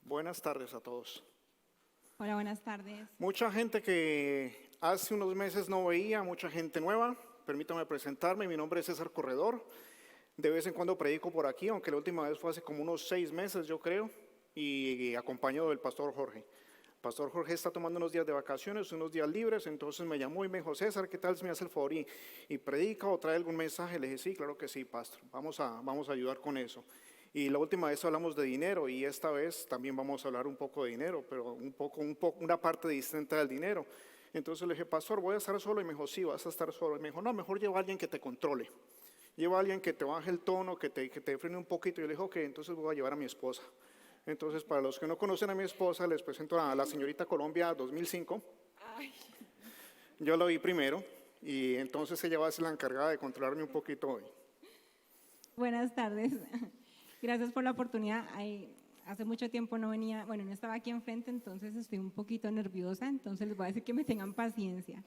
Buenas tardes a todos. Hola, buenas tardes. Mucha gente que hace unos meses no veía, mucha gente nueva. Permítame presentarme, mi nombre es César Corredor. De vez en cuando predico por aquí, aunque la última vez fue hace como unos 6 meses, yo creo, y acompañado del pastor Jorge. El pastor Jorge está tomando unos días de vacaciones, unos días libres, entonces me llamó y me dijo, César, ¿qué tal si me hace el favor y predica o trae algún mensaje? Le dije, sí, claro que sí, pastor, vamos a ayudar con eso. Y la última vez hablamos de dinero y esta vez también vamos a hablar un poco de dinero, pero una parte distinta del dinero. Entonces le dije, pastor, ¿voy a estar solo? Y me dijo, sí, vas a estar solo. Y me dijo, no, mejor lleva a alguien que te controle. Lleva a alguien que te baje el tono, que te frene un poquito. Y yo le dije, ok, entonces voy a llevar a mi esposa. Entonces, para los que no conocen a mi esposa, les presento a la señorita Colombia 2005. Ay. Yo la vi primero y entonces ella va a ser la encargada de controlarme un poquito hoy. Buenas tardes. Gracias por la oportunidad. Hace mucho tiempo no venía, bueno, no estaba aquí enfrente, entonces estoy un poquito nerviosa, entonces les voy a decir que me tengan paciencia.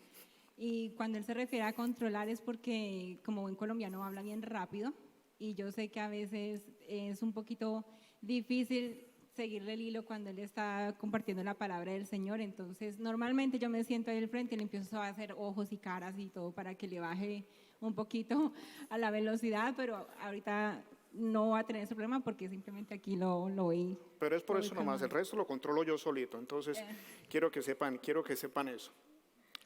Y cuando él se refiere a controlar es porque como buen colombiano habla bien rápido y yo sé que a veces es un poquito difícil seguirle el hilo cuando él está compartiendo la palabra del Señor. Entonces, normalmente yo me siento ahí al frente y le empiezo a hacer ojos y caras y todo para que le baje un poquito a la velocidad, pero ahorita no va a tener ese problema porque simplemente aquí lo oí. Pero es por eso nomás, el resto lo controlo yo solito, entonces quiero que sepan eso.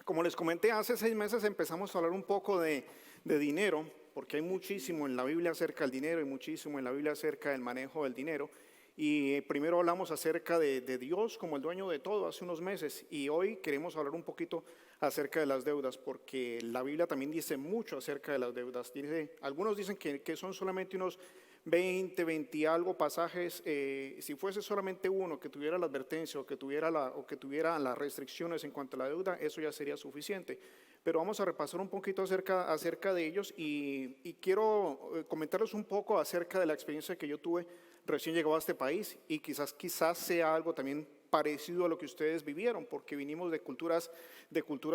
Como les comenté, hace 6 meses empezamos a hablar un poco de dinero, porque hay muchísimo en la Biblia acerca del dinero y muchísimo en la Biblia acerca del manejo del dinero. Y primero hablamos acerca de Dios como el dueño de todo hace unos meses y hoy queremos hablar un poquito acerca de las deudas, porque la Biblia también dice mucho acerca de las deudas. Algunos dicen que son solamente unos 20 y algo pasajes. Si fuese solamente uno que tuviera la advertencia o que tuviera las restricciones en cuanto a la deuda, eso ya sería suficiente. Pero vamos a repasar un poquito acerca de ellos y quiero comentarles un poco acerca de la experiencia que yo tuve recién llegado a este país y quizás sea algo también parecido a lo que ustedes vivieron, porque vinimos de culturas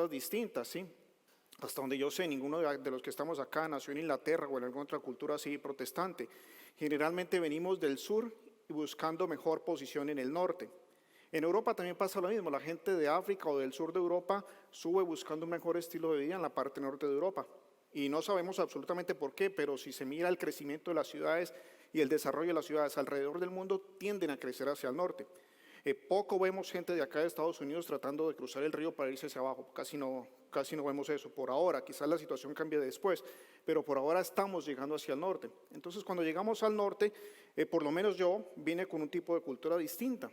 distintas, ¿sí? Hasta donde yo sé, ninguno de los que estamos acá nació en Inglaterra o en alguna otra cultura así protestante. Generalmente venimos del sur y buscando mejor posición en el norte. En Europa también pasa lo mismo, la gente de África o del sur de Europa sube buscando un mejor estilo de vida en la parte norte de Europa. Y no sabemos absolutamente por qué, pero si se mira el crecimiento de las ciudades y el desarrollo de las ciudades alrededor del mundo, tienden a crecer hacia el norte. Poco vemos gente de acá de Estados Unidos tratando de cruzar el río para irse hacia abajo, casi no vemos eso por ahora, quizás la situación cambie después, pero por ahora estamos llegando hacia el norte. Entonces cuando llegamos al norte, por lo menos yo vine con un tipo de cultura distinta.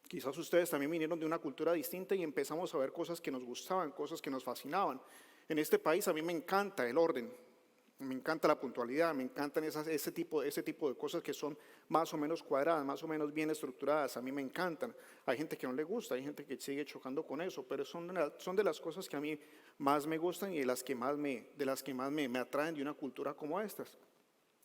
Quizás ustedes también vinieron de una cultura distinta y empezamos a ver cosas que nos gustaban, cosas que nos fascinaban. En este país a mí me encanta el orden, me encanta la puntualidad, me encantan ese tipo de cosas que son más o menos cuadradas, más o menos bien estructuradas, a mí me encantan. Hay gente que no le gusta, hay gente que sigue chocando con eso, pero son de las cosas que a mí más me gustan y de las que más me atraen de una cultura como estas.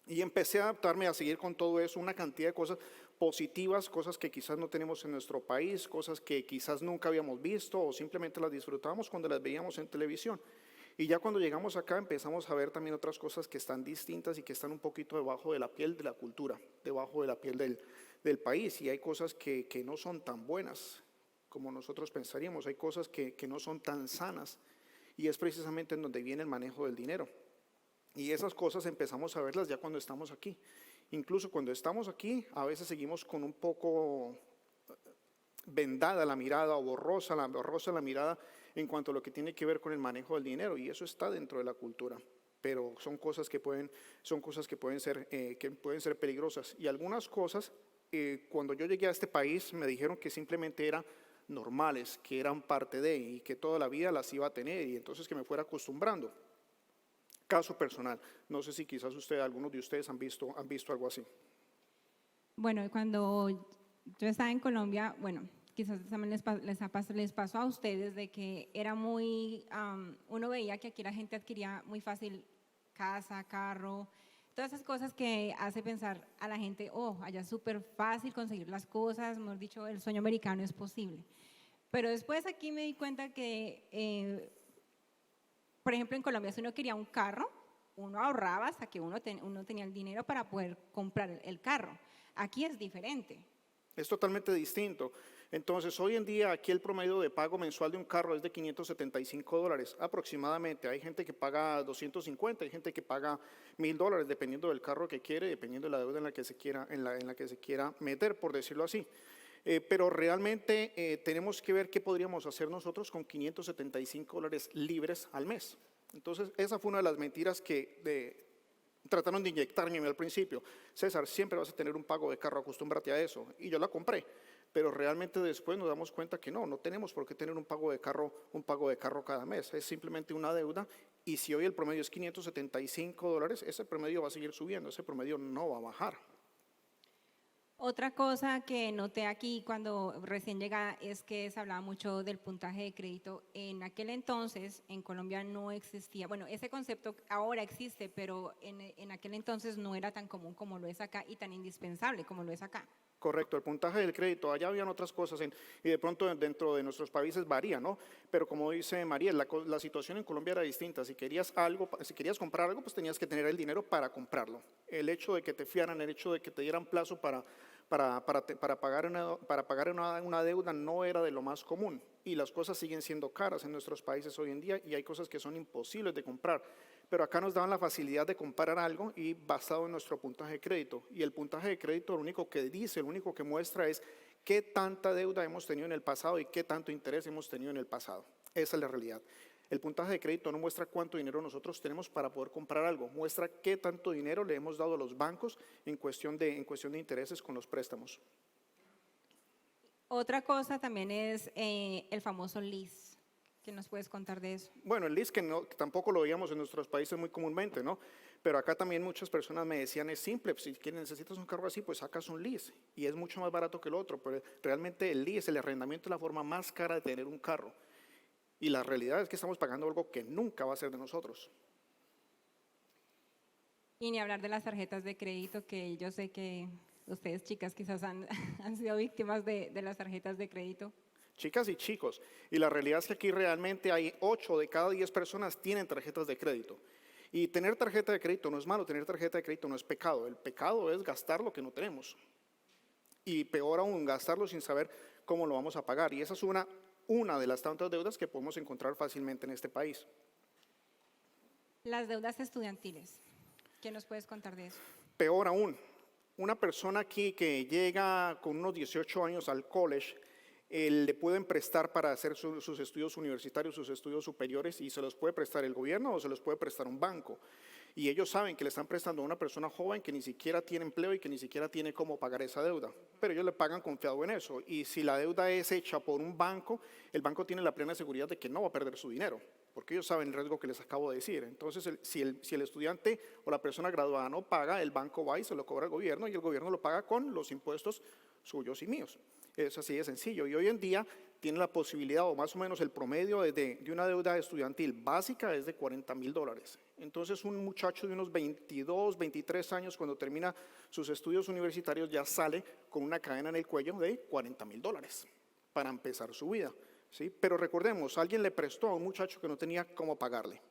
Y empecé a adaptarme a seguir con todo eso, una cantidad de cosas positivas, cosas que quizás no tenemos en nuestro país, cosas que quizás nunca habíamos visto o simplemente las disfrutábamos cuando las veíamos en televisión. Y ya cuando llegamos acá empezamos a ver también otras cosas que están distintas y que están un poquito debajo de la piel de la cultura, debajo de la piel del país. Y hay cosas que no son tan buenas como nosotros pensaríamos, hay cosas que no son tan sanas. Y es precisamente en donde viene el manejo del dinero. Y esas cosas empezamos a verlas ya cuando estamos aquí. Incluso cuando estamos aquí, a veces seguimos con un poco vendada la mirada o borrosa la mirada en cuanto a lo que tiene que ver con el manejo del dinero, y eso está dentro de la cultura, pero son cosas que pueden ser peligrosas. Y algunas cosas, cuando yo llegué a este país, me dijeron que simplemente eran normales, que eran parte de, y que toda la vida las iba a tener, y entonces que me fuera acostumbrando. Caso personal, no sé si quizás algunos de ustedes han visto algo así. Bueno, cuando yo estaba en Colombia, bueno, quizás también les pasó a ustedes de que era muy, uno veía que aquí la gente adquiría muy fácil casa, carro, todas esas cosas que hace pensar a la gente, oh, allá es súper fácil conseguir las cosas, mejor dicho, el sueño americano es posible. Pero después aquí me di cuenta que, por ejemplo, en Colombia, si uno quería un carro, uno ahorraba hasta que uno tenía el dinero para poder comprar el carro. Aquí es diferente. Es totalmente distinto. Entonces, hoy en día aquí el promedio de pago mensual de un carro es de $575 aproximadamente. Hay gente que paga 250, hay gente que paga $1,000, dependiendo del carro que quiere, dependiendo de la deuda en la que se quiera, en la que se quiera meter, por decirlo así. Pero realmente tenemos que ver qué podríamos hacer nosotros con $575 libres al mes. Entonces, esa fue una de las mentiras que trataron de inyectarme al principio. César, siempre vas a tener un pago de carro, acostúmbrate a eso. Y yo la compré, pero realmente después nos damos cuenta que no tenemos por qué tener un pago de carro cada mes. Es simplemente una deuda, y si hoy el promedio es $575, ese promedio va a seguir subiendo, ese promedio no va a bajar. Otra cosa que noté aquí cuando recién llegaba es que se hablaba mucho del puntaje de crédito. En aquel entonces en Colombia no existía, bueno, ese concepto ahora existe, pero en aquel entonces no era tan común como lo es acá y tan indispensable como lo es acá. Correcto, el puntaje del crédito, allá habían otras cosas y de pronto dentro de nuestros países varía, ¿no? Pero como dice María, la situación en Colombia era distinta. Si querías comprar algo, pues tenías que tener el dinero para comprarlo. El hecho de que te fiaran, el hecho de que te dieran plazo para pagar una deuda no era de lo más común, y las cosas siguen siendo caras en nuestros países hoy en día, y hay cosas que son imposibles de comprar. Pero acá nos daban la facilidad de comprar algo y basado en nuestro puntaje de crédito. Y el puntaje de crédito lo único que dice, lo único que muestra es qué tanta deuda hemos tenido en el pasado y qué tanto interés hemos tenido en el pasado. Esa es la realidad. El puntaje de crédito no muestra cuánto dinero nosotros tenemos para poder comprar algo, muestra qué tanto dinero le hemos dado a los bancos en cuestión de intereses con los préstamos. Otra cosa también es el famoso lease. ¿Qué nos puedes contar de eso? Bueno, el lease que tampoco lo veíamos en nuestros países muy comúnmente, ¿no? Pero acá también muchas personas me decían, es simple, si necesitas un carro así, pues sacas un lease, y es mucho más barato que el otro, pero realmente el lease, el arrendamiento, es la forma más cara de tener un carro. Y la realidad es que estamos pagando algo que nunca va a ser de nosotros. Y ni hablar de las tarjetas de crédito, que yo sé que ustedes chicas quizás han sido víctimas de las tarjetas de crédito. Chicas y chicos, y la realidad es que aquí realmente hay 8 de cada 10 personas tienen tarjetas de crédito. Y tener tarjeta de crédito no es malo, tener tarjeta de crédito no es pecado. El pecado es gastar lo que no tenemos. Y peor aún, gastarlo sin saber cómo lo vamos a pagar. Y esa es una de las tantas deudas que podemos encontrar fácilmente en este país. Las deudas estudiantiles, ¿qué nos puedes contar de eso? Peor aún, una persona aquí que llega con unos 18 años al college, le pueden prestar para hacer sus estudios universitarios, sus estudios superiores, y se los puede prestar el gobierno o se los puede prestar un banco. Y ellos saben que le están prestando a una persona joven que ni siquiera tiene empleo y que ni siquiera tiene cómo pagar esa deuda. Pero ellos le pagan confiado en eso. Y si la deuda es hecha por un banco, el banco tiene la plena seguridad de que no va a perder su dinero, porque ellos saben el riesgo que les acabo de decir. Entonces, si el estudiante o la persona graduada no paga, el banco va y se lo cobra al gobierno, y el gobierno lo paga con los impuestos suyos y míos. Es así de sencillo. Y hoy en día tiene la posibilidad, o más o menos el promedio de una deuda estudiantil básica es de $40,000. Entonces, un muchacho de unos 22, 23 años, cuando termina sus estudios universitarios, ya sale con una cadena en el cuello de $40,000 para empezar su vida, ¿sí? Pero recordemos, alguien le prestó a un muchacho que no tenía cómo pagarle.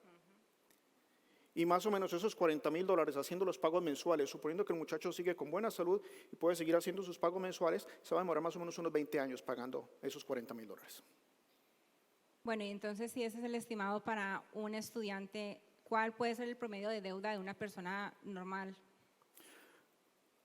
Y más o menos esos $40,000, haciendo los pagos mensuales, suponiendo que el muchacho sigue con buena salud y puede seguir haciendo sus pagos mensuales, se va a demorar más o menos unos 20 años pagando esos $40,000. Bueno, y entonces, si ese es el estimado para un estudiante, ¿cuál puede ser el promedio de deuda de una persona normal?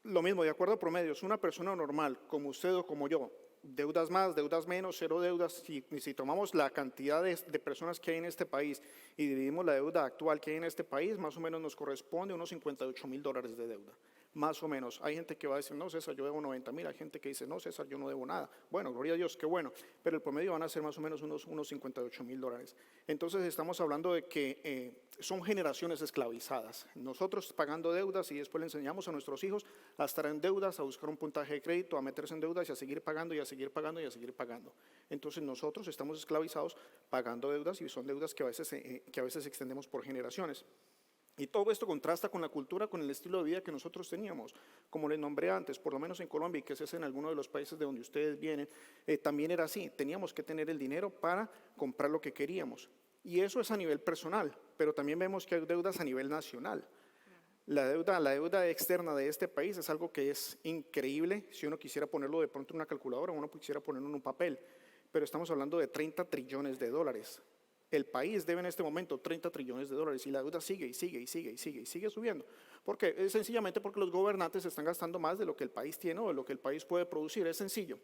Lo mismo, de acuerdo a promedios, una persona normal, como usted o como yo, deudas más, deudas menos, cero deudas, si tomamos la cantidad de personas que hay en este país y dividimos la deuda actual que hay en este país, más o menos nos corresponde unos $58,000 de deuda. Más o menos. Hay gente que va a decir, no, César, yo debo 90,000. Hay gente que dice, no, César, yo no debo nada. Bueno, gloria a Dios, qué bueno. Pero el promedio van a ser más o menos unos $58,000. Entonces, estamos hablando de que son generaciones esclavizadas. Nosotros pagando deudas, y después le enseñamos a nuestros hijos a estar en deudas, a buscar un puntaje de crédito, a meterse en deudas y a seguir pagando y a seguir pagando y a seguir pagando. Entonces, nosotros estamos esclavizados pagando deudas, y son deudas que a veces extendemos por generaciones. Y todo esto contrasta con la cultura, con el estilo de vida que nosotros teníamos. Como les nombré antes, por lo menos en Colombia, y que es en alguno de los países de donde ustedes vienen, también era así. Teníamos que tener el dinero para comprar lo que queríamos. Y eso es a nivel personal, pero también vemos que hay deudas a nivel nacional. La deuda externa de este país es algo que es increíble. Si uno quisiera ponerlo de pronto en una calculadora, uno quisiera ponerlo en un papel, pero estamos hablando de 30 trillones de dólares. El país debe en este momento 30 trillones de dólares y la deuda sigue y sigue y sigue y sigue y sigue subiendo. ¿Por qué? Es sencillamente porque los gobernantes están gastando más de lo que el país tiene o de lo que el país puede producir. Es sencillo.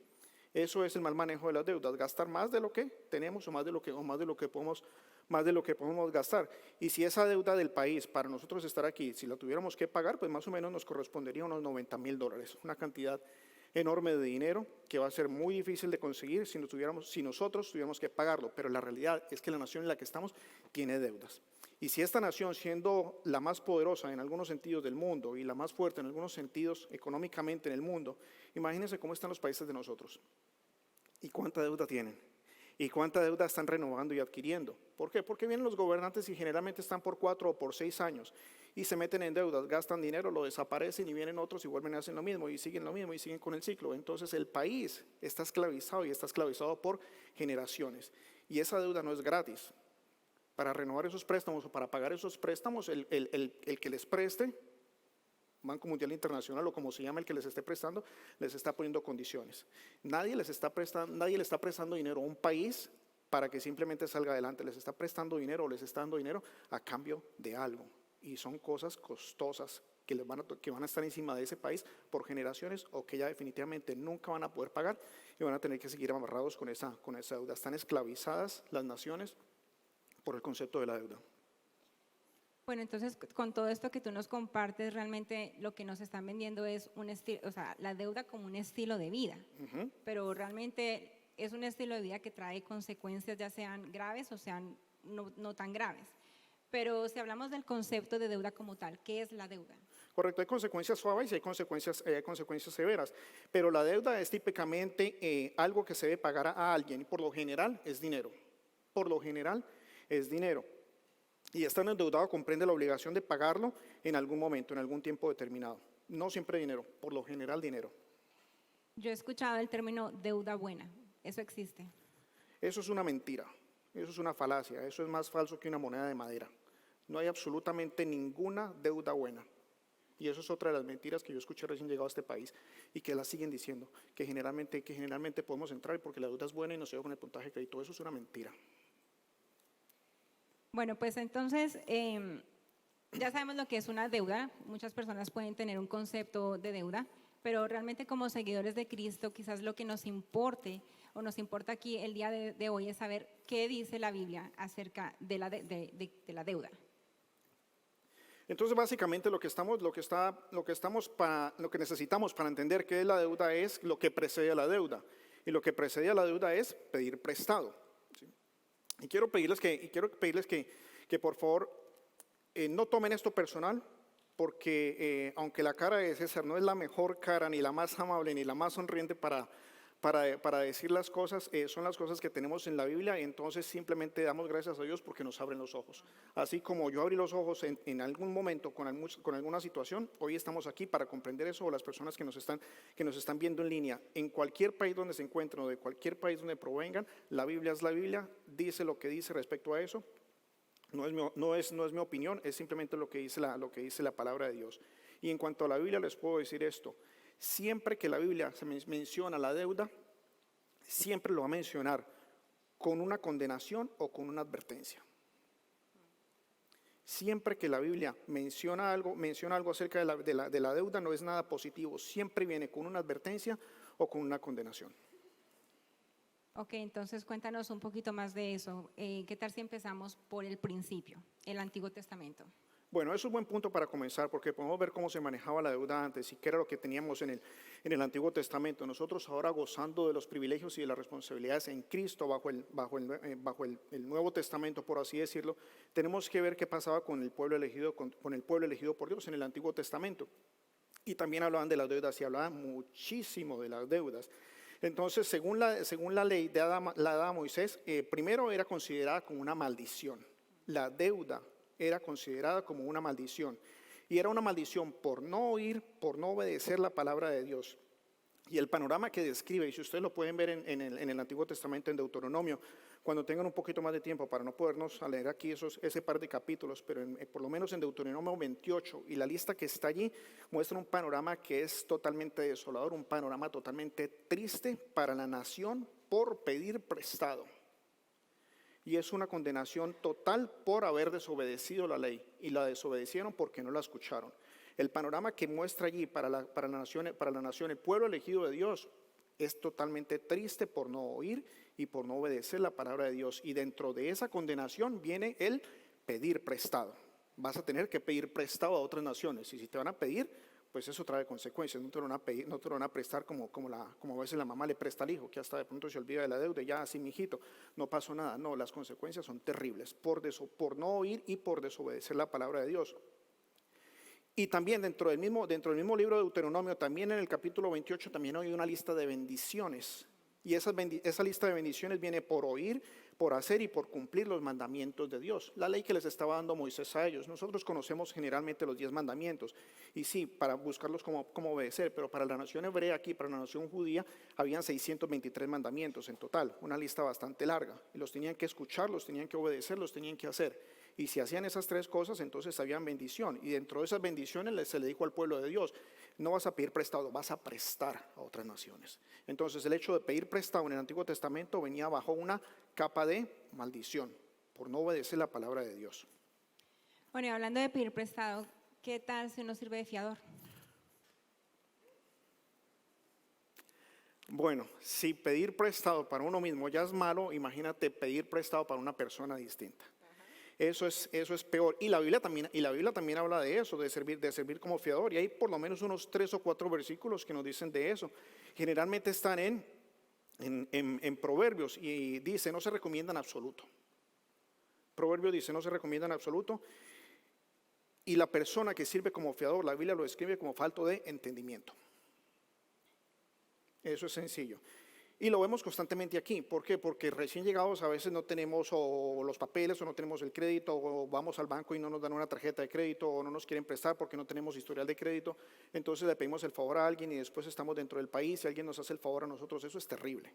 Eso es el mal manejo de las deudas, gastar más de lo que tenemos o más de lo que podemos gastar. Y si esa deuda del país, para nosotros estar aquí, si la tuviéramos que pagar, pues más o menos nos correspondería unos $90,000, una cantidad enorme de dinero que va a ser muy difícil de conseguir si nosotros tuviéramos que pagarlo. Pero la realidad es que la nación en la que estamos tiene deudas. Y si esta nación, siendo la más poderosa en algunos sentidos del mundo y la más fuerte en algunos sentidos económicamente en el mundo, imagínense cómo están los países de nosotros y cuánta deuda tienen y cuánta deuda están renovando y adquiriendo. ¿Por qué? Porque vienen los gobernantes y generalmente están por 4 o por 6 años y se meten en deudas, gastan dinero, lo desaparecen y vienen otros y vuelven a hacer lo mismo y siguen con el ciclo. Entonces el país está esclavizado y está esclavizado por generaciones y esa deuda no es gratis. Para renovar esos préstamos o para pagar esos préstamos, el que les preste, Banco Mundial Internacional o como se llama el que les esté prestando, les está poniendo condiciones. Nadie le está prestando dinero a un país para que simplemente salga adelante. Les está prestando dinero o les está dando dinero a cambio de algo. Y son cosas costosas que van a estar encima de ese país por generaciones o que ya definitivamente nunca van a poder pagar y van a tener que seguir amarrados con esa deuda. Están esclavizadas las naciones por el concepto de la deuda. Bueno, entonces con todo esto que tú nos compartes, realmente lo que nos están vendiendo es un estilo, o sea, la deuda como un estilo de vida, pero realmente es un estilo de vida que trae consecuencias ya sean graves o sean no tan graves. Pero si hablamos del concepto de deuda como tal, ¿qué es la deuda? Correcto, hay consecuencias suaves y hay consecuencias severas, pero la deuda es típicamente algo que se debe pagar a alguien y por lo general es dinero. Por lo general es dinero. Y estar endeudado comprende la obligación de pagarlo en algún momento, en algún tiempo determinado. No siempre dinero, por lo general dinero. Yo he escuchado el término deuda buena, ¿eso existe? Eso es una mentira, eso es una falacia, eso es más falso que una moneda de madera. No hay absolutamente ninguna deuda buena. Y eso es otra de las mentiras que yo escuché recién llegado a este país y que la siguen diciendo, que generalmente podemos entrar porque la deuda es buena y nos lleva con el puntaje de crédito. Eso es una mentira. Bueno, pues entonces ya sabemos lo que es una deuda. Muchas personas pueden tener un concepto de deuda, pero realmente como seguidores de Cristo, quizás lo que nos importe o nos importa aquí el día de hoy es saber qué dice la Biblia acerca de la deuda. Entonces, básicamente lo que necesitamos para entender qué es la deuda es lo que precede a la deuda. Y lo que precede a la deuda es pedir prestado. ¿Sí? Y quiero pedirles que por favor no tomen esto personal, porque aunque la cara de César no es la mejor cara, ni la más amable, ni la más sonriente para decir las cosas, son las cosas que tenemos en la Biblia, y entonces simplemente damos gracias a Dios porque nos abren los ojos. Así como yo abrí los ojos en algún momento con alguna situación, hoy estamos aquí para comprender eso, o las personas que nos están viendo en línea, en cualquier país donde se encuentren o de cualquier país donde provengan, la Biblia es la Biblia, dice lo que dice respecto a eso. No es mi opinión, es simplemente lo que dice la palabra de Dios. Y en cuanto a la Biblia les puedo decir esto: siempre que la Biblia se menciona la deuda, siempre lo va a mencionar con una condenación o con una advertencia. Siempre que la Biblia menciona algo acerca de la deuda, no es nada positivo, siempre viene con una advertencia o con una condenación. Ok, entonces cuéntanos un poquito más de eso. ¿Qué tal si empezamos por el principio, el Antiguo Testamento? Bueno, eso es un buen punto para comenzar, porque podemos ver cómo se manejaba la deuda antes y qué era lo que teníamos en el Antiguo Testamento. Nosotros ahora, gozando de los privilegios y de las responsabilidades en Cristo bajo el Nuevo Testamento, por así decirlo, tenemos que ver qué pasaba con el pueblo elegido, con el pueblo elegido por Dios en el Antiguo Testamento. Y también hablaban de las deudas y hablaban muchísimo de las deudas. Entonces, según la ley de Moisés, primero era considerada como una maldición. La deuda era considerada como una maldición. Y era una maldición por no oír, por no obedecer la palabra de Dios. Y el panorama que describe, y si ustedes lo pueden ver en el Antiguo Testamento, en Deuteronomio, cuando tengan un poquito más de tiempo para no podernos leer aquí ese par de capítulos, pero por lo menos en Deuteronomio 28 y la lista que está allí muestra un panorama que es totalmente desolador, un panorama totalmente triste para la nación por pedir prestado. Y es una condenación total por haber desobedecido la ley, y la desobedecieron porque no la escucharon. El panorama que muestra allí para la nación, el pueblo elegido de Dios, es totalmente triste por no oír y por no obedecer la palabra de Dios. Y dentro de esa condenación viene el pedir prestado. Vas a tener que pedir prestado a otras naciones, y si te van a pedir, pues eso trae consecuencias. No te lo van a pedir, no te lo van a prestar como a veces la mamá le presta al hijo, que hasta de pronto se olvida de la deuda y ya así, mijito, no pasó nada. No, las consecuencias son terribles por no oír y por desobedecer la palabra de Dios. Y también dentro del mismo libro de Deuteronomio, también en el capítulo 28, también hay una lista de bendiciones. Y esa lista de bendiciones viene por oír, por hacer y por cumplir los mandamientos de Dios. La ley que les estaba dando Moisés a ellos. Nosotros conocemos generalmente los 10 mandamientos. Y sí, para buscarlos cómo obedecer, pero para la nación hebrea aquí, para la nación judía, habían 623 mandamientos en total. Una lista bastante larga. Y los tenían que escuchar, los tenían que obedecer, los tenían que hacer. Y si hacían esas 3 cosas, entonces habían bendición. Y dentro de esas bendiciones se le dijo al pueblo de Dios: no vas a pedir prestado, vas a prestar a otras naciones. Entonces el hecho de pedir prestado en el Antiguo Testamento venía bajo una capa de maldición por no obedecer la palabra de Dios. Bueno, y hablando de pedir prestado, ¿qué tal si uno sirve de fiador? Bueno, si pedir prestado para uno mismo ya es malo, imagínate pedir prestado para una persona distinta. Eso es peor. Y la Biblia también habla de eso, de servir como fiador. Y hay por lo menos unos 3 o 4 versículos que nos dicen de eso. Generalmente están en Proverbios, y dice: no se recomienda en absoluto. Proverbios dice: no se recomienda en absoluto. Y la persona que sirve como fiador, la Biblia lo describe como falto de entendimiento. Eso es sencillo. Y lo vemos constantemente aquí. ¿Por qué? Porque recién llegados a veces no tenemos o los papeles, o no tenemos el crédito, o vamos al banco y no nos dan una tarjeta de crédito, o no nos quieren prestar porque no tenemos historial de crédito. Entonces le pedimos el favor a alguien y después estamos dentro del país y alguien nos hace el favor a nosotros. Eso es terrible.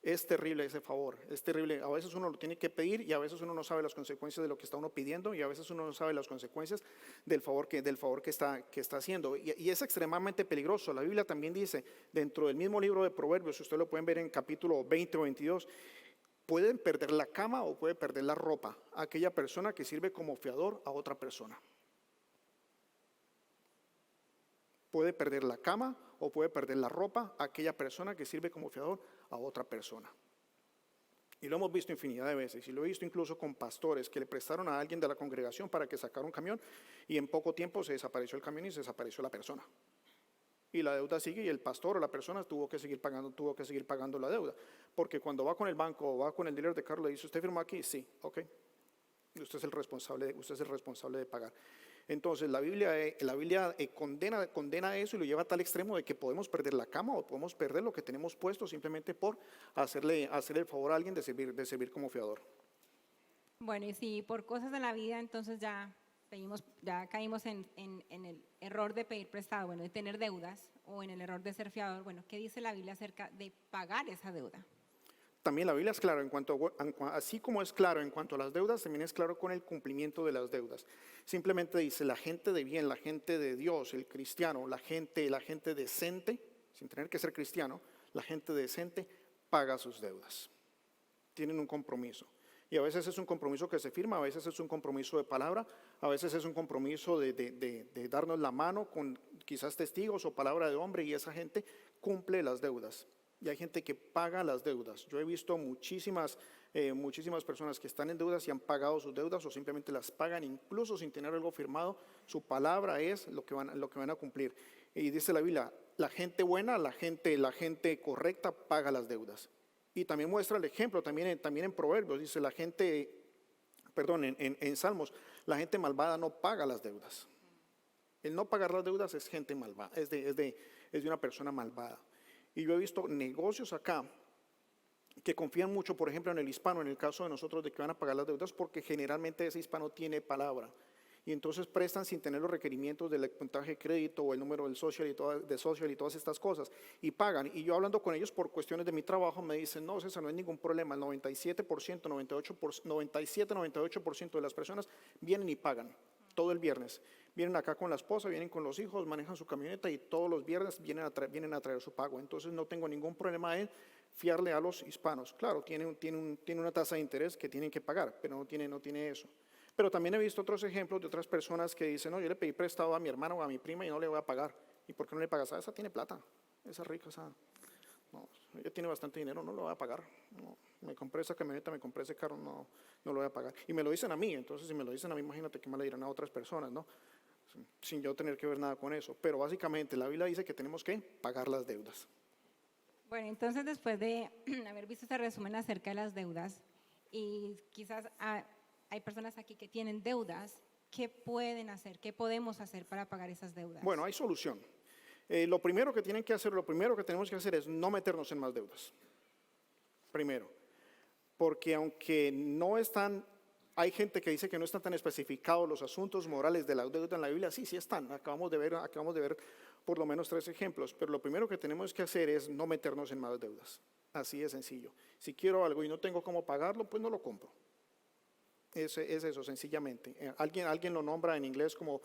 Es terrible ese favor, es terrible. A veces uno lo tiene que pedir y a veces uno no sabe las consecuencias de lo que está uno pidiendo, y a veces uno no sabe las consecuencias del favor que está haciendo. Y es extremadamente peligroso. La Biblia también dice, dentro del mismo libro de Proverbios, si ustedes lo pueden ver en capítulo 20 o 22, pueden perder la cama o puede perder la ropa aquella persona que sirve como fiador a otra persona. Puede perder la cama o puede perder la ropa aquella persona que sirve como fiador a otra persona. Y lo hemos visto infinidad de veces, y lo he visto incluso con pastores que le prestaron a alguien de la congregación para que sacara un camión, y en poco tiempo se desapareció el camión y se desapareció la persona. Y la deuda sigue, y el pastor o la persona tuvo que seguir pagando la deuda. Porque cuando va con el banco o va con el dealer de carro, le dice: ¿usted firmó aquí? Sí, ok. Usted es el responsable de pagar. Entonces la Biblia condena eso y lo lleva a tal extremo de que podemos perder la cama o podemos perder lo que tenemos puesto simplemente por hacer el favor a alguien de servir como fiador. Bueno, y si por cosas de la vida entonces ya caímos en el error de pedir prestado, bueno, de tener deudas, o en el error de ser fiador, bueno, ¿qué dice la Biblia acerca de pagar esa deuda? También la Biblia es clara así como es claro en cuanto a las deudas, también es claro con el cumplimiento de las deudas. Simplemente dice: la gente de bien, la gente de Dios, el cristiano, la gente decente, sin tener que ser cristiano, la gente decente paga sus deudas. Tienen un compromiso. Y a veces es un compromiso que se firma, a veces es un compromiso de palabra, a veces es un compromiso de darnos la mano con quizás testigos o palabra de hombre, y esa gente cumple las deudas. Y hay gente que paga las deudas. Yo he visto muchísimas personas que están en deudas y han pagado sus deudas, o simplemente las pagan incluso sin tener algo firmado. Su palabra es lo que van a cumplir. Y dice la Biblia: la gente buena, la gente correcta paga las deudas. Y también muestra el ejemplo, también en Proverbios, dice en Salmos: la gente malvada no paga las deudas. El no pagar las deudas es gente malvada, es de una persona malvada. Y yo he visto negocios acá que confían mucho, por ejemplo, en el hispano, en el caso de nosotros, de que van a pagar las deudas, porque generalmente ese hispano tiene palabra. y entonces prestan sin tener los requerimientos del puntaje de crédito o el número del social y todas estas cosas, y pagan. Y yo hablando con ellos por cuestiones de mi trabajo me dicen, no, César, no hay ningún problema, el 97%, 98% de las personas vienen y pagan todo el viernes. Vienen acá con la esposa, vienen con los hijos, manejan su camioneta y todos los viernes vienen a traer su pago. Entonces no tengo ningún problema en fiarle a los hispanos. Claro, tiene una tasa de interés que tienen que pagar, pero no tiene eso. Pero también he visto otros ejemplos de otras personas que dicen, no, yo le pedí prestado a mi hermano o a mi prima y no le voy a pagar. ¿Y por qué no le pagas? Esa tiene plata, esa rica, esa... No, ella tiene bastante dinero, no lo voy a pagar. No, me compré esa camioneta, me compré ese carro, no lo voy a pagar. Y me lo dicen a mí, entonces si me lo dicen a mí, imagínate que me lo dirán a otras personas, ¿no? Sin yo tener que ver nada con eso. Pero básicamente la Biblia dice que tenemos que pagar las deudas. Bueno, entonces después de haber visto este resumen acerca de las deudas, y quizás hay personas aquí que tienen deudas, ¿qué pueden hacer? ¿Qué podemos hacer para pagar esas deudas? Bueno, hay solución. Lo primero que tenemos que hacer es no meternos en más deudas. Primero, porque aunque no están, hay gente que dice que no están tan especificados los asuntos morales de la deuda en la Biblia, sí están. Acabamos de ver por lo menos 3 ejemplos, pero lo primero que tenemos que hacer es no meternos en más deudas. Así de sencillo. Si quiero algo y no tengo cómo pagarlo, pues no lo compro. Es eso, sencillamente. Alguien lo nombra en inglés como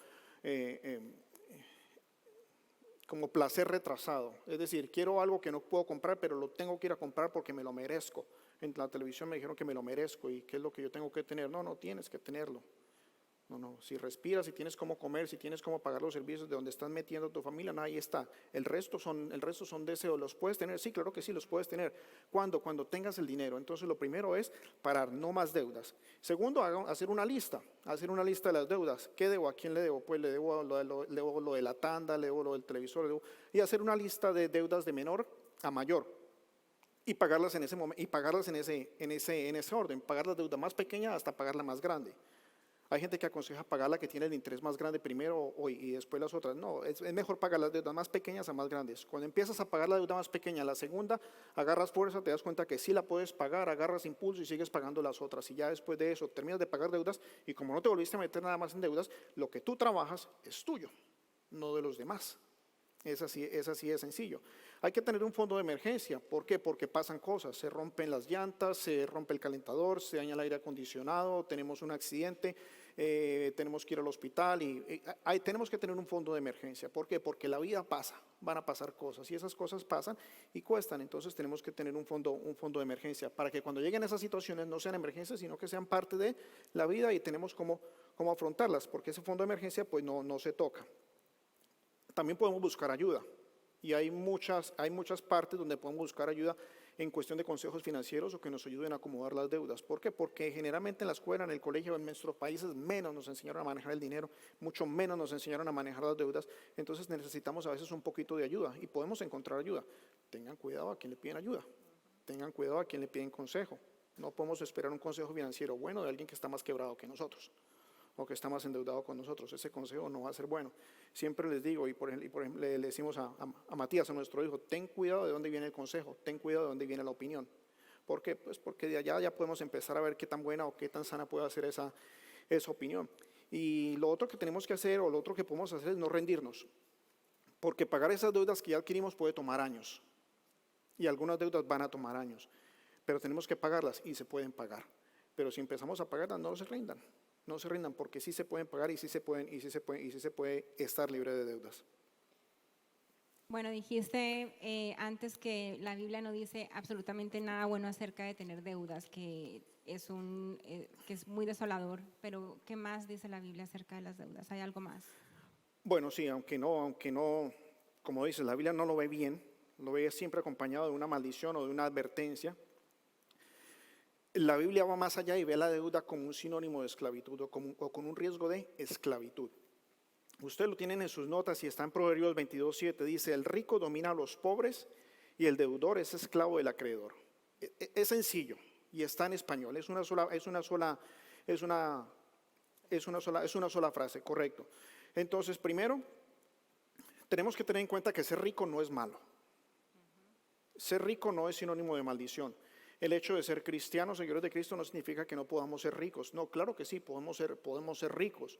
placer retrasado. Es decir, quiero algo que no puedo comprar, pero lo tengo que ir a comprar porque me lo merezco. En la televisión me dijeron que me lo merezco y qué es lo que yo tengo que tener. No tienes que tenerlo. No, si respiras, si tienes cómo comer, si tienes cómo pagar los servicios de donde estás metiendo a tu familia, ahí está. El resto son deseos, ¿los puedes tener? Sí, claro que sí, los puedes tener. ¿Cuándo? Cuando tengas el dinero. Entonces lo primero es parar, no más deudas. Segundo, hacer una lista de las deudas. ¿Qué debo? ¿A quién le debo? Pues le debo lo de la tanda, le debo lo del televisor, y hacer una lista de deudas de menor a mayor. Y pagarlas en ese momento, y pagarlas en ese orden, pagar la deuda más pequeña hasta pagar la más grande. Hay gente que aconseja pagar la que tiene el interés más grande primero y después las otras. No, es mejor pagar las deudas más pequeñas a más grandes. Cuando empiezas a pagar la deuda más pequeña, la segunda, agarras fuerza, te das cuenta que sí la puedes pagar, agarras impulso y sigues pagando las otras. Y ya después de eso terminas de pagar deudas y como no te volviste a meter nada más en deudas, lo que tú trabajas es tuyo, no de los demás. Es así de sencillo. Hay que tener un fondo de emergencia. ¿Por qué? Porque pasan cosas. Se rompen las llantas, se rompe el calentador, se daña el aire acondicionado, tenemos un accidente, tenemos que ir al hospital y tenemos que tener un fondo de emergencia. ¿Por qué? Porque la vida pasa, van a pasar cosas y esas cosas pasan y cuestan. Entonces tenemos que tener un fondo de emergencia para que cuando lleguen esas situaciones no sean emergencias, sino que sean parte de la vida y tenemos cómo afrontarlas, porque ese fondo de emergencia pues no se toca. También podemos buscar ayuda y hay muchas partes donde podemos buscar ayuda en cuestión de consejos financieros o que nos ayuden a acomodar las deudas. ¿Por qué? Porque generalmente en la escuela, en el colegio, en nuestros países menos nos enseñaron a manejar el dinero, mucho menos nos enseñaron a manejar las deudas, entonces necesitamos a veces un poquito de ayuda y podemos encontrar ayuda. Tengan cuidado a quien le piden ayuda, tengan cuidado a quien le piden consejo. No podemos esperar un consejo financiero bueno de alguien que está más quebrado que nosotros o que está más endeudado con nosotros. Ese consejo no va a ser bueno. Siempre les digo, y por ejemplo le decimos a Matías, a nuestro hijo, ten cuidado de dónde viene el consejo, ten cuidado de dónde viene la opinión. ¿Por qué? Pues porque de allá ya podemos empezar a ver qué tan buena o qué tan sana puede ser esa opinión. Y lo otro que tenemos que hacer, o lo otro que podemos hacer es no rendirnos, porque pagar esas deudas que ya adquirimos puede tomar años, y algunas deudas van a tomar años, pero tenemos que pagarlas y se pueden pagar. Pero si empezamos a pagarlas, no se rindan. No se rindan porque sí se pueden pagar y sí se puede estar libre de deudas. Bueno, dijiste antes que la Biblia no dice absolutamente nada bueno acerca de tener deudas, que es muy desolador, pero ¿qué más dice la Biblia acerca de las deudas? ¿Hay algo más? Bueno, sí, aunque no, como dices, la Biblia no lo ve bien, lo ve siempre acompañado de una maldición o de una advertencia. La Biblia va más allá y ve la deuda como un sinónimo de esclavitud o con un riesgo de esclavitud. Ustedes lo tienen en sus notas y está en Proverbios 22:7, dice, el rico domina a los pobres y el deudor es esclavo del acreedor. Es sencillo y está en español, es una sola frase, correcto. Entonces, primero, tenemos que tener en cuenta que ser rico no es malo. Ser rico no es sinónimo de maldición. El hecho de ser cristianos, seguidores de Cristo, no significa que no podamos ser ricos. No, claro que sí, podemos ser ricos.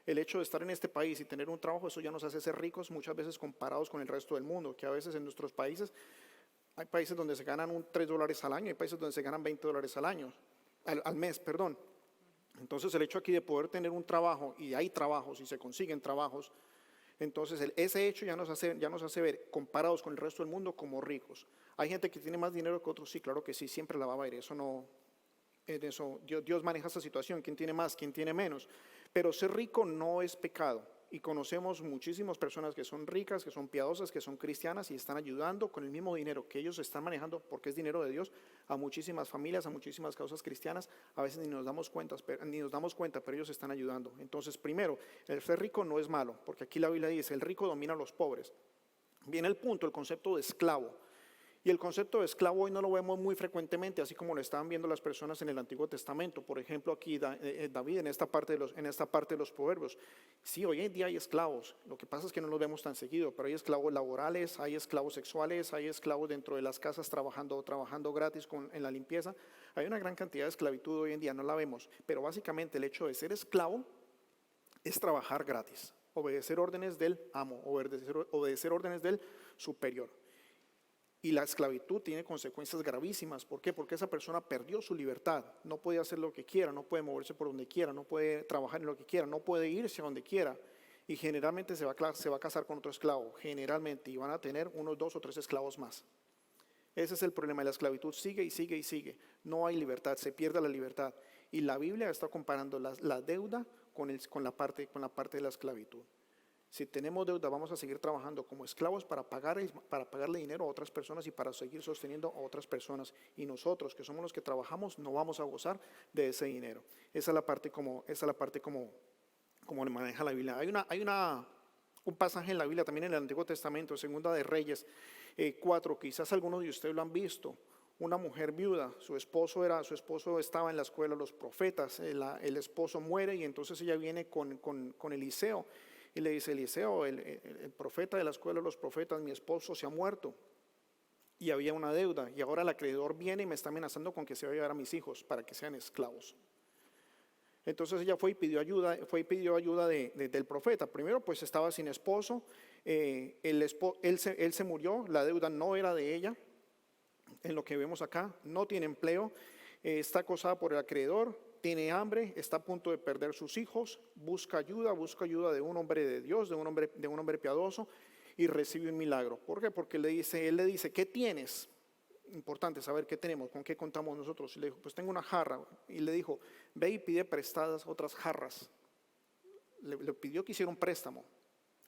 El hecho de estar en este país y tener un trabajo, eso ya nos hace ser ricos muchas veces comparados con el resto del mundo, que a veces en nuestros países, hay países donde se ganan $3 al año, hay países donde se ganan $20 al año, al mes, perdón. Entonces el hecho aquí de poder tener un trabajo, y hay trabajos y se consiguen trabajos, entonces ese hecho ya nos hace ver, comparados con el resto del mundo, como ricos. Hay gente que tiene más dinero que otros, sí, claro que sí, siempre la va a haber, eso no, en eso, Dios maneja esta situación, quién tiene más, quién tiene menos, pero ser rico no es pecado. Y conocemos muchísimas personas que son ricas, que son piadosas, que son cristianas y están ayudando con el mismo dinero que ellos están manejando, porque es dinero de Dios, a muchísimas familias, a muchísimas causas cristianas. A veces ni nos damos cuenta, pero ellos están ayudando. Entonces, primero, el ser rico no es malo, porque aquí la Biblia dice, el rico domina a los pobres. Viene el punto, el concepto de esclavo. Y el concepto de esclavo hoy no lo vemos muy frecuentemente, así como lo estaban viendo las personas en el Antiguo Testamento. Por ejemplo, aquí David en esta parte de los proverbios. Sí, hoy en día hay esclavos, lo que pasa es que no los vemos tan seguido, pero hay esclavos laborales, hay esclavos sexuales, hay esclavos dentro de las casas trabajando gratis en la limpieza. Hay una gran cantidad de esclavitud hoy en día, no la vemos, pero básicamente el hecho de ser esclavo es trabajar gratis, obedecer órdenes del amo, obedecer órdenes del superior. Y la esclavitud tiene consecuencias gravísimas. ¿Por qué? Porque esa persona perdió su libertad. No puede hacer lo que quiera, no puede moverse por donde quiera, no puede trabajar en lo que quiera, no puede irse a donde quiera. Y generalmente se va a casar con otro esclavo, generalmente, y van a tener unos 2 o 3 esclavos más. Ese es el problema, la esclavitud sigue y sigue y sigue. No hay libertad, se pierde la libertad. Y la Biblia está comparando la deuda con la parte de la esclavitud. Si tenemos deuda, vamos a seguir trabajando como esclavos para pagarle dinero a otras personas y para seguir sosteniendo a otras personas. Y nosotros, que somos los que trabajamos, no vamos a gozar de ese dinero. Esa es la parte como le maneja la Biblia. Hay un pasaje en la Biblia, también en el Antiguo Testamento, Segunda de Reyes 4, quizás algunos de ustedes lo han visto. Una mujer viuda, su esposo estaba en la escuela de los profetas, el esposo muere y entonces ella viene con Eliseo. Y le dice, Eliseo, el profeta de la escuela de los profetas, mi esposo se ha muerto y había una deuda y ahora el acreedor viene y me está amenazando con que se va a llevar a mis hijos para que sean esclavos. Entonces ella fue y pidió ayuda del profeta. Primero pues estaba sin esposo, él se murió, la deuda no era de ella, en lo que vemos acá, no tiene empleo, está acosada por el acreedor, tiene hambre, está a punto de perder sus hijos, busca ayuda de un hombre de Dios, de un hombre piadoso, y recibe un milagro. ¿Por qué? Porque él le dice, ¿qué tienes? Importante saber qué tenemos, con qué contamos nosotros. Y le dijo, pues tengo una jarra. Y le dijo, ve y pide prestadas otras jarras. Le pidió que hiciera un préstamo.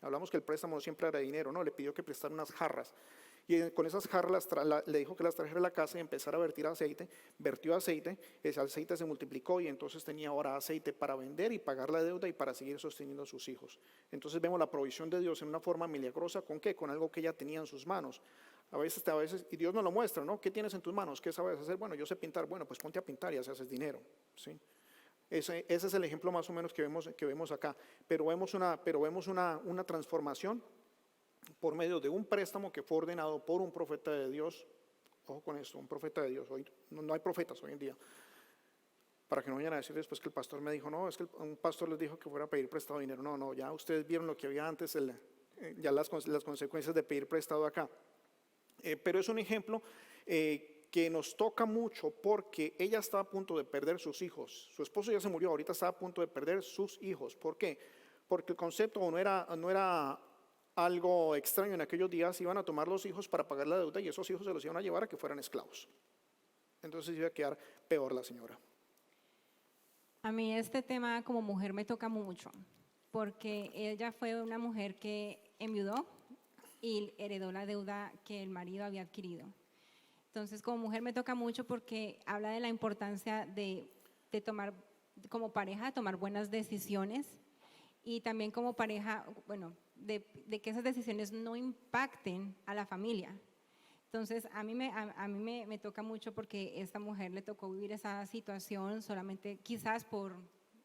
Hablamos que el préstamo no siempre era dinero, no, le pidió que prestara unas jarras. Y con esas jarras le dijo que las trajera a la casa y empezara a vertir aceite. Vertió aceite, ese aceite se multiplicó y entonces tenía ahora aceite para vender y pagar la deuda y para seguir sosteniendo a sus hijos. Entonces vemos la provisión de Dios en una forma milagrosa. ¿Con qué? Con algo que ella tenía en sus manos. A veces, y Dios nos lo muestra, ¿no? ¿Qué tienes en tus manos? ¿Qué sabes hacer? Bueno, yo sé pintar. Bueno, pues ponte a pintar y así haces dinero, ¿sí? Ese es el ejemplo más o menos que vemos acá. Pero vemos una transformación por medio de un préstamo que fue ordenado por un profeta de Dios. Ojo con esto, un profeta de Dios. Hoy no hay profetas hoy en día. Para que no vayan a decir después que el pastor me dijo, no, es que un pastor les dijo que fuera a pedir prestado dinero. No, ya ustedes vieron lo que había antes, ya las consecuencias de pedir prestado acá. Pero es un ejemplo que nos toca mucho porque ella estaba a punto de perder sus hijos. Su esposo ya se murió, ahorita estaba a punto de perder sus hijos. ¿Por qué? Porque el concepto no era algo extraño. En aquellos días iban a tomar los hijos para pagar la deuda y esos hijos se los iban a llevar a que fueran esclavos. Entonces iba a quedar peor la señora. A mí este tema como mujer me toca mucho porque ella fue una mujer que enviudó y heredó la deuda que el marido había adquirido. Entonces como mujer me toca mucho porque habla de la importancia de tomar, como pareja, tomar buenas decisiones y también como pareja, bueno, de que esas decisiones no impacten a la familia. Entonces, a mí me toca mucho porque esta mujer le tocó vivir esa situación solamente quizás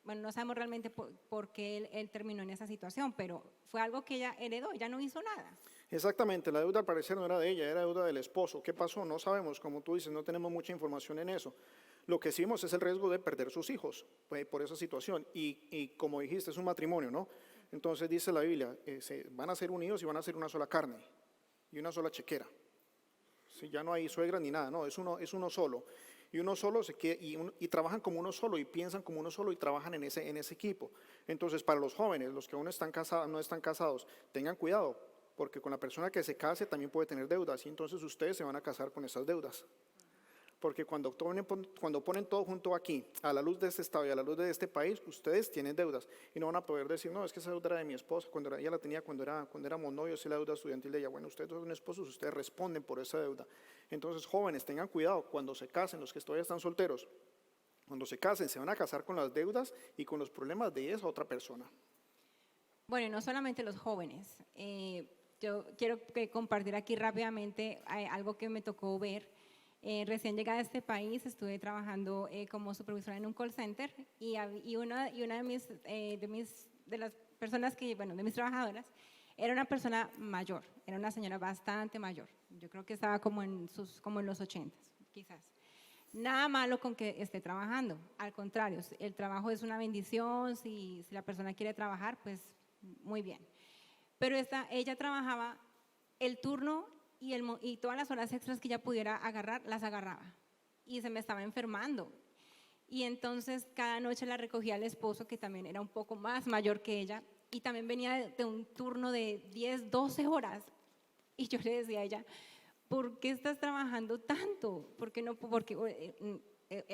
no sabemos realmente por qué él terminó en esa situación, pero fue algo que ella heredó, ella no hizo nada. Exactamente, la deuda al parecer no era de ella, era deuda del esposo. ¿Qué pasó? No sabemos, como tú dices, no tenemos mucha información en eso. Lo que sí vemos es el riesgo de perder sus hijos por esa situación. Y como dijiste, es un matrimonio, ¿no? Entonces dice la Biblia, van a ser unidos y van a ser una sola carne y una sola chequera. ¿Sí? Ya no hay suegra ni nada, no, es uno solo. Y uno solo y trabajan como uno solo y piensan como uno solo y trabajan en ese equipo. Entonces, para los jóvenes, los que aún no están casados, tengan cuidado, porque con la persona que se case también puede tener deudas y entonces ustedes se van a casar con esas deudas. Porque cuando ponen todo junto aquí, a la luz de este estado y a la luz de este país, ustedes tienen deudas y no van a poder decir, no, es que esa deuda era de mi esposa, ella la tenía cuando éramos novios, y la deuda estudiantil de ella. Bueno, ustedes son esposos, ustedes responden por esa deuda. Entonces, jóvenes, tengan cuidado cuando se casen, los que todavía están solteros, cuando se casen, se van a casar con las deudas y con los problemas de esa otra persona. Bueno, y no solamente los jóvenes. Yo quiero compartir aquí rápidamente algo que me tocó ver. Recién llegada a este país, estuve trabajando como supervisora en un call center y una de las personas de mis trabajadoras, era una persona mayor, era una señora bastante mayor. Yo creo que estaba como en los 80, quizás. Nada malo con que esté trabajando, al contrario, el trabajo es una bendición, si la persona quiere trabajar, pues muy bien. Pero ella trabajaba el turno y todas las horas extras que ella pudiera agarrar, las agarraba. Y se me estaba enfermando. Y entonces cada noche la recogía el esposo, que también era un poco más mayor que ella, y también venía de un turno de 10, 12 horas. Y yo le decía a ella, ¿por qué estás trabajando tanto? Porque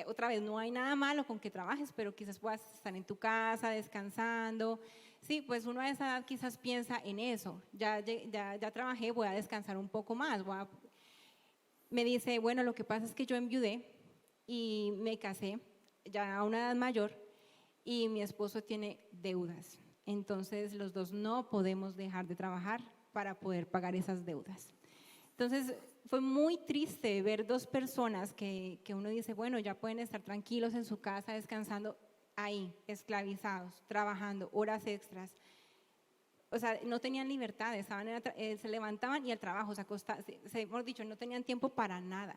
otra vez, no hay nada malo con que trabajes, pero quizás puedas estar en tu casa descansando. Sí, pues uno a esa edad quizás piensa en eso, ya trabajé, voy a descansar un poco más. Me dice, bueno, lo que pasa es que yo enviudé y me casé ya a una edad mayor y mi esposo tiene deudas. Entonces los dos no podemos dejar de trabajar para poder pagar esas deudas. Entonces fue muy triste ver dos personas que uno dice, bueno, ya pueden estar tranquilos en su casa descansando, ahí, esclavizados, trabajando, horas extras. O sea, no tenían libertad, se levantaban y al trabajo, hemos dicho, no tenían tiempo para nada.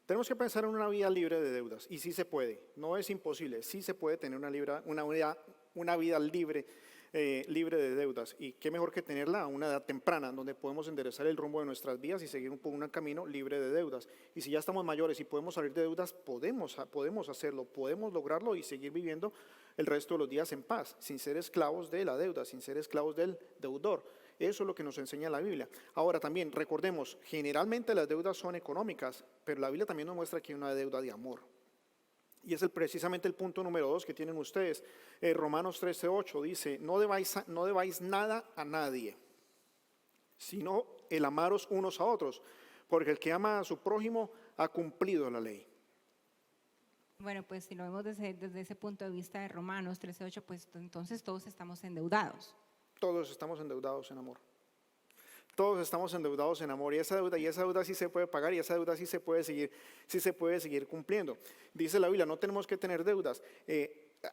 Tenemos que pensar en una vida libre de deudas, y sí se puede, no es imposible, sí se puede tener una vida libre de deudas, y qué mejor que tenerla a una edad temprana, donde podemos enderezar el rumbo de nuestras vidas y seguir por un camino libre de deudas. Y si ya estamos mayores y podemos salir de deudas, podemos hacerlo, podemos lograrlo y seguir viviendo el resto de los días en paz, sin ser esclavos de la deuda, sin ser esclavos del deudor. Eso es lo que nos enseña la Biblia. Ahora también, recordemos, generalmente las deudas son económicas, pero la Biblia también nos muestra que hay una deuda de amor. Y es precisamente el punto número 2 que tienen ustedes. Romanos 13:8 dice, no debáis nada a nadie, sino el amaros unos a otros, porque el que ama a su prójimo ha cumplido la ley. Bueno, pues si lo vemos desde ese punto de vista de Romanos 13:8, pues entonces todos estamos endeudados. Todos estamos endeudados en amor. Todos estamos endeudados en amor y esa deuda sí se puede pagar y esa deuda sí se puede seguir cumpliendo. Dice la Biblia, no tenemos que tener deudas.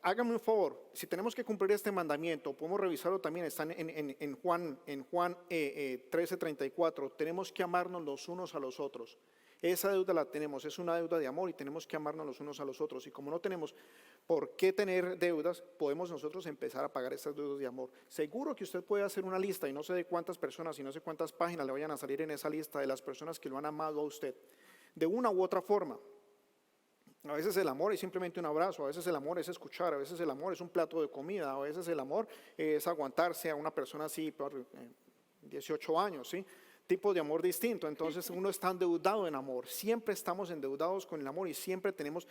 Hágame un favor, si tenemos que cumplir este mandamiento, podemos revisarlo también, están en Juan 13:34, tenemos que amarnos los unos a los otros. Esa deuda la tenemos, es una deuda de amor y tenemos que amarnos los unos a los otros. Y como no tenemos por qué tener deudas, podemos nosotros empezar a pagar esas deudas de amor. Seguro que usted puede hacer una lista y no sé de cuántas personas y no sé cuántas páginas le vayan a salir en esa lista de las personas que lo han amado a usted, de una u otra forma. A veces el amor es simplemente un abrazo, a veces el amor es escuchar, a veces el amor es un plato de comida, a veces el amor es aguantarse a una persona así por 18 años, ¿sí? Tipo de amor distinto. Entonces uno está endeudado en amor, siempre estamos endeudados con el amor y siempre tenemos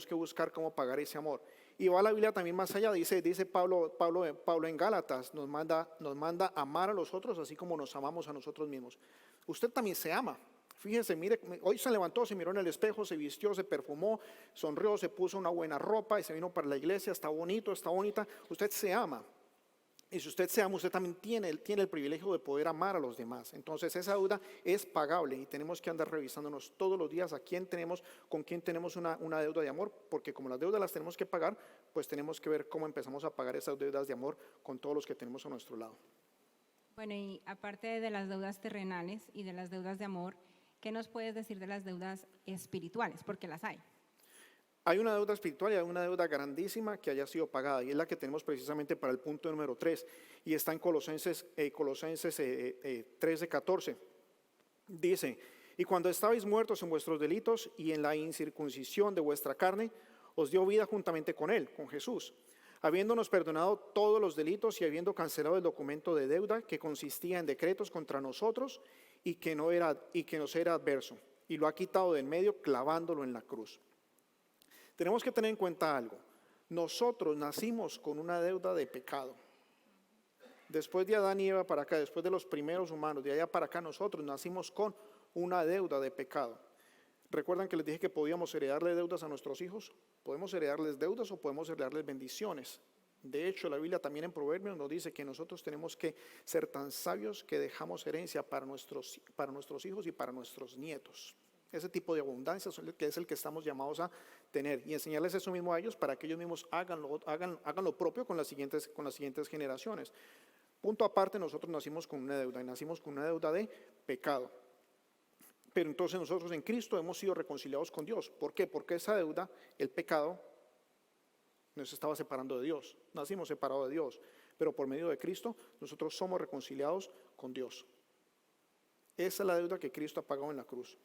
que buscar cómo pagar ese amor. Y va la Biblia también más allá, dice Pablo en Gálatas, nos manda amar a los otros así como nos amamos a nosotros mismos. Usted también se ama. Fíjense, mire, hoy se levantó, se miró en el espejo, se vistió, se perfumó, sonrió, se puso una buena ropa y se vino para la iglesia, está bonito, está bonita. Usted se ama. Y si usted se ama, usted también tiene el privilegio de poder amar a los demás. Entonces esa deuda es pagable y tenemos que andar revisándonos todos los días con quién tenemos una deuda de amor, porque como las deudas las tenemos que pagar, pues tenemos que ver cómo empezamos a pagar esas deudas de amor con todos los que tenemos a nuestro lado. Bueno, y aparte de las deudas terrenales y de las deudas de amor, ¿Qué nos puedes decir de las deudas espirituales? Porque las hay. Hay una deuda espiritual y hay una deuda grandísima que haya sido pagada, y es la que tenemos precisamente para el punto número 3, y está en Colosenses 13:14. Dice: y cuando estabais muertos en vuestros delitos y en la incircuncisión de vuestra carne, os dio vida juntamente con Él, con Jesús, habiéndonos perdonado todos los delitos y habiendo cancelado el documento de deuda que consistía en decretos contra nosotros y que nos era adverso, y lo ha quitado de en medio clavándolo en la cruz. Tenemos que tener en cuenta algo. Nosotros nacimos con una deuda de pecado. Después de Adán y Eva para acá, después de los primeros humanos, de allá para acá, nosotros nacimos con una deuda de pecado. ¿Recuerdan que les dije que podíamos heredarle deudas a nuestros hijos? Podemos heredarles deudas o podemos heredarles bendiciones. De hecho, la Biblia también en Proverbios nos dice que nosotros tenemos que ser tan sabios que dejamos herencia para nuestros hijos y para nuestros nietos. Ese tipo de abundancia es el que estamos llamados a tener, y enseñarles eso mismo a ellos para que ellos mismos hagan lo propio con las siguientes generaciones. Punto aparte, nosotros nacimos con una deuda, y nacimos con una deuda de pecado. Pero entonces nosotros en Cristo hemos sido reconciliados con Dios. ¿Por qué? Porque esa deuda, el pecado, nos estaba separando de Dios. Nacimos separados de Dios, pero por medio de Cristo nosotros somos reconciliados con Dios. Esa es la deuda que Cristo ha pagado en la cruz.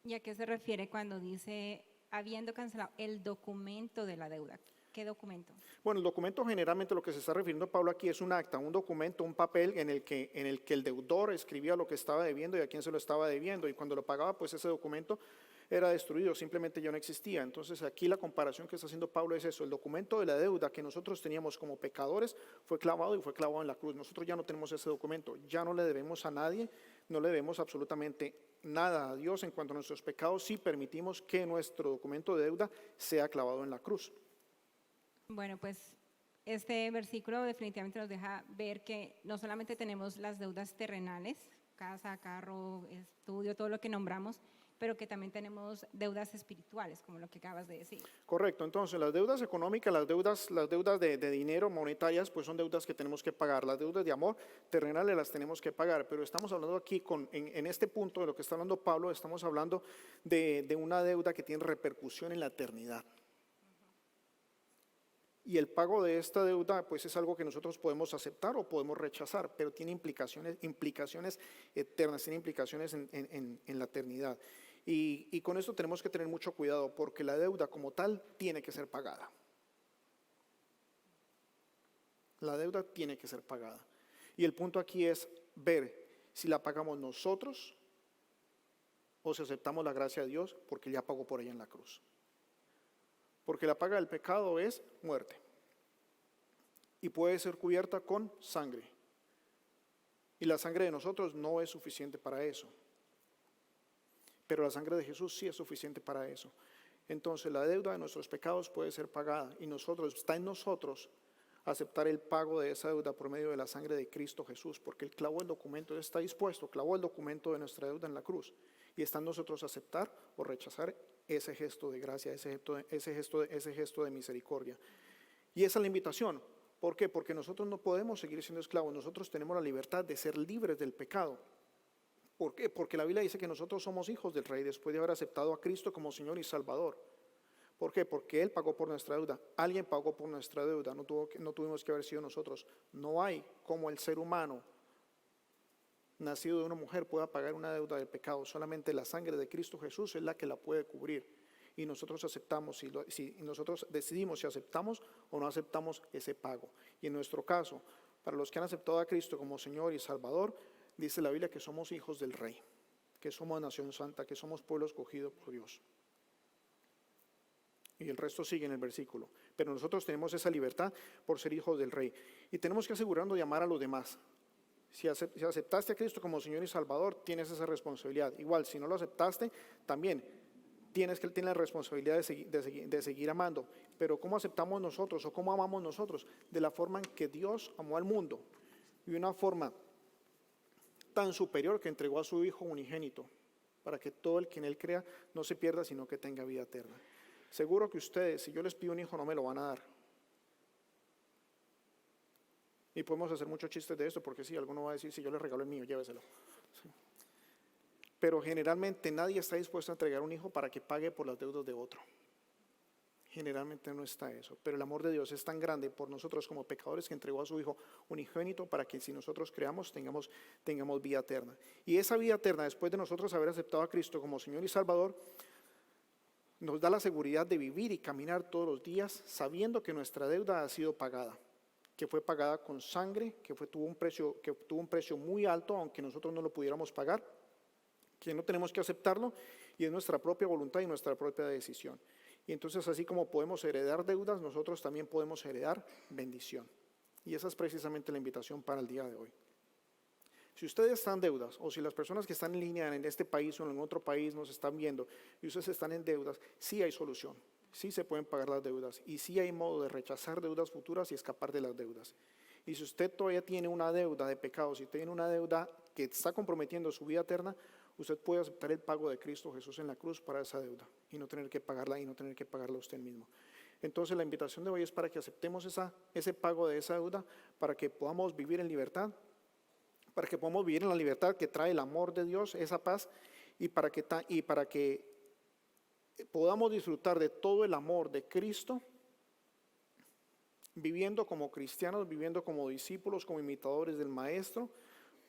¿Y a qué se refiere cuando dice habiendo cancelado el documento de la deuda? ¿Qué documento? Bueno, el documento generalmente lo que se está refiriendo Pablo aquí es un acta, un documento, un papel en el que el deudor escribía lo que estaba debiendo y a quién se lo estaba debiendo, y cuando lo pagaba, pues ese documento era destruido, simplemente ya no existía. Entonces aquí la comparación que está haciendo Pablo es eso: el documento de la deuda que nosotros teníamos como pecadores fue clavado en la cruz. Nosotros ya no tenemos ese documento, ya no le debemos a nadie, no le debemos absolutamente nada a Dios en cuanto a nuestros pecados, si permitimos que nuestro documento de deuda sea clavado en la cruz. Bueno, pues este versículo definitivamente nos deja ver que no solamente tenemos las deudas terrenales, casa, carro, estudio, todo lo que nombramos, pero que también tenemos deudas espirituales, como lo que acabas de decir. Correcto. Entonces las deudas económicas, las deudas de dinero, monetarias, pues son deudas que tenemos que pagar. Las deudas de amor terrenales las tenemos que pagar, pero estamos hablando aquí en este punto de lo que está hablando Pablo, estamos hablando de una deuda que tiene repercusión en la eternidad. Y el pago de esta deuda pues es algo que nosotros podemos aceptar o podemos rechazar, pero tiene implicaciones eternas, tiene implicaciones en la eternidad. Y con esto tenemos que tener mucho cuidado, porque la deuda como tal tiene que ser pagada. La deuda tiene que ser pagada. Y el punto aquí es ver si la pagamos nosotros o si aceptamos la gracia de Dios, porque ya pagó por ella en la cruz. Porque la paga del pecado es muerte y puede ser cubierta con sangre, y la sangre de nosotros no es suficiente para eso, pero la sangre de Jesús sí es suficiente para eso. Entonces la deuda de nuestros pecados puede ser pagada, y está en nosotros aceptar el pago de esa deuda por medio de la sangre de Cristo Jesús, porque Él clavó el documento, está dispuesto, clavó el documento de nuestra deuda en la cruz, y está en nosotros aceptar o rechazar ese gesto de gracia, ese gesto de misericordia. Y esa es la invitación. ¿Por qué? Porque nosotros no podemos seguir siendo esclavos, nosotros tenemos la libertad de ser libres del pecado. ¿Por qué? Porque la Biblia dice que nosotros somos hijos del Rey después de haber aceptado a Cristo como Señor y Salvador. ¿Por qué? Porque Él pagó por nuestra deuda, alguien pagó por nuestra deuda, no tuvimos que haber sido nosotros. No hay como el ser humano nacido de una mujer pueda pagar una deuda del pecado, solamente la sangre de Cristo Jesús es la que la puede cubrir. Y nosotros aceptamos, si nosotros decidimos si aceptamos o no aceptamos ese pago. Y en nuestro caso, para los que han aceptado a Cristo como Señor y Salvador, dice la Biblia que somos hijos del Rey, que somos nación santa, que somos pueblo escogido por Dios. Y el resto sigue en el versículo. Pero nosotros tenemos esa libertad por ser hijos del Rey. Y tenemos que asegurarnos de amar a los demás. Si aceptaste a Cristo como Señor y Salvador, tienes esa responsabilidad. Igual, si no lo aceptaste, también tienes la responsabilidad de seguir amando. Pero ¿cómo aceptamos nosotros o cómo amamos nosotros? De la forma en que Dios amó al mundo. Y una forma tan superior que entregó a su Hijo unigénito, para que todo el que en Él crea no se pierda, sino que tenga vida eterna. Seguro que ustedes, si yo les pido un hijo, no me lo van a dar. Y podemos hacer muchos chistes de esto, porque sí, alguno va a decir, si yo le regalo el mío, lléveselo. Sí. Pero generalmente nadie está dispuesto a entregar un hijo para que pague por las deudas de otro. Generalmente no está eso, pero el amor de Dios es tan grande por nosotros como pecadores que entregó a su Hijo unigénito para que si nosotros creamos tengamos vida eterna. Y esa vida eterna, después de nosotros haber aceptado a Cristo como Señor y Salvador, nos da la seguridad de vivir y caminar todos los días sabiendo que nuestra deuda ha sido pagada, que fue pagada con sangre, que tuvo un precio muy alto, aunque nosotros no lo pudiéramos pagar, que no tenemos que aceptarlo y es nuestra propia voluntad y nuestra propia decisión. Y entonces, así como podemos heredar deudas, nosotros también podemos heredar bendición. Y esa es precisamente la invitación para el día de hoy. Si ustedes están en deudas, o si las personas que están en línea en este país o en otro país nos están viendo y ustedes están en deudas, sí hay solución, sí se pueden pagar las deudas y sí hay modo de rechazar deudas futuras y escapar de las deudas. Y si usted todavía tiene una deuda de pecados, si tiene una deuda que está comprometiendo su vida eterna, usted puede aceptar el pago de Cristo Jesús en la cruz para esa deuda y no tener que pagarla usted mismo. Entonces la invitación de hoy es para que aceptemos ese pago de esa deuda, para que podamos vivir en libertad, para que podamos vivir en la libertad que trae el amor de Dios, esa paz, y para que podamos disfrutar de todo el amor de Cristo, viviendo como cristianos, viviendo como discípulos, como imitadores del Maestro,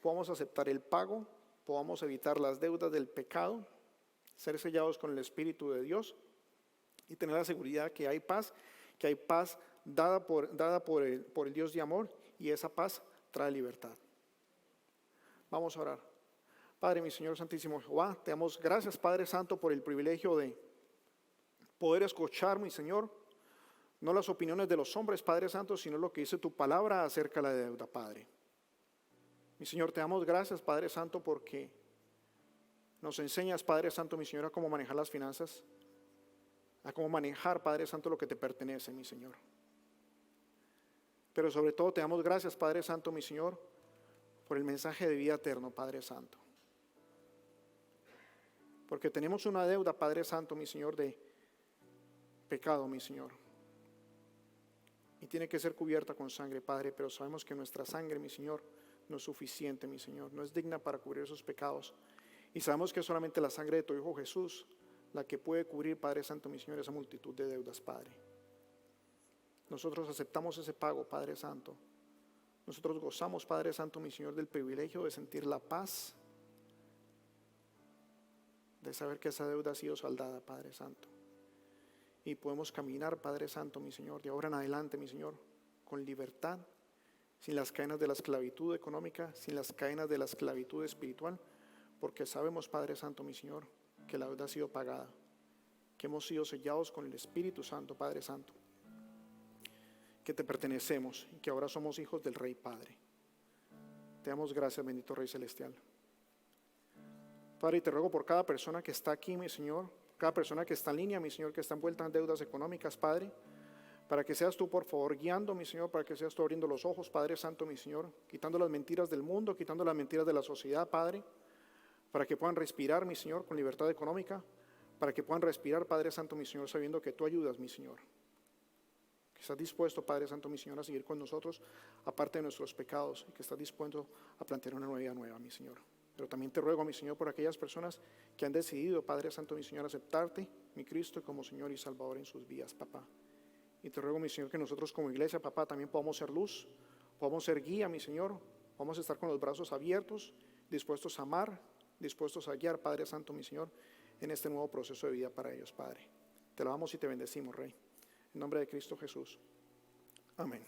podamos aceptar el pago, podamos evitar las deudas del pecado, ser sellados con el Espíritu de Dios y tener la seguridad que hay paz dada por el Dios de amor, y esa paz trae libertad. Vamos a orar. Padre, mi Señor Santísimo Jehová, te damos gracias, Padre Santo, por el privilegio de poder escuchar, mi Señor, no las opiniones de los hombres, Padre Santo, sino lo que dice tu palabra acerca de la deuda, Padre. Mi Señor, te damos gracias, Padre Santo, porque nos enseñas, Padre Santo, mi Señor, a cómo manejar las finanzas, a cómo manejar, Padre Santo, lo que te pertenece, mi Señor. Pero sobre todo te damos gracias, Padre Santo, mi Señor, por el mensaje de vida eterno, Padre Santo. Porque tenemos una deuda, Padre Santo, mi Señor, de pecado, mi Señor. Y tiene que ser cubierta con sangre, Padre, pero sabemos que nuestra sangre, mi Señor, no es suficiente, mi Señor, no es digna para cubrir esos pecados. Y sabemos que es solamente la sangre de tu Hijo Jesús la que puede cubrir, Padre Santo, mi Señor, esa multitud de deudas, Padre. Nosotros aceptamos ese pago, Padre Santo. Nosotros gozamos, Padre Santo, mi Señor, del privilegio de sentir la paz, de saber que esa deuda ha sido saldada, Padre Santo. Y podemos caminar, Padre Santo, mi Señor, de ahora en adelante, mi Señor, con libertad, sin las cadenas de la esclavitud económica, sin las cadenas de la esclavitud espiritual, porque sabemos, Padre Santo, mi Señor, que la deuda ha sido pagada, que hemos sido sellados con el Espíritu Santo, Padre Santo, que te pertenecemos y que ahora somos hijos del Rey Padre. Te damos gracias, bendito Rey Celestial. Padre, y te ruego por cada persona que está aquí, mi Señor, cada persona que está en línea, mi Señor, que está envuelta en deudas económicas, Padre, para que seas tú, por favor, guiando, mi Señor, para que seas tú abriendo los ojos, Padre Santo, mi Señor, quitando las mentiras del mundo, quitando las mentiras de la sociedad, Padre, para que puedan respirar, mi Señor, con libertad económica, para que puedan respirar, Padre Santo, mi Señor, sabiendo que tú ayudas, mi Señor, que estás dispuesto, Padre Santo, mi Señor, a seguir con nosotros, aparte de nuestros pecados, y que estás dispuesto a plantear una vida nueva, mi Señor. Pero también te ruego, mi Señor, por aquellas personas que han decidido, Padre Santo, mi Señor, aceptarte, mi Cristo, como Señor y Salvador en sus vidas, papá. Y te ruego, mi Señor, que nosotros como iglesia, papá, también podamos ser luz, podamos ser guía, mi Señor, podamos estar con los brazos abiertos, dispuestos a amar, dispuestos a guiar, Padre Santo, mi Señor, en este nuevo proceso de vida para ellos, Padre. Te alabamos y te bendecimos, Rey. En nombre de Cristo Jesús. Amén.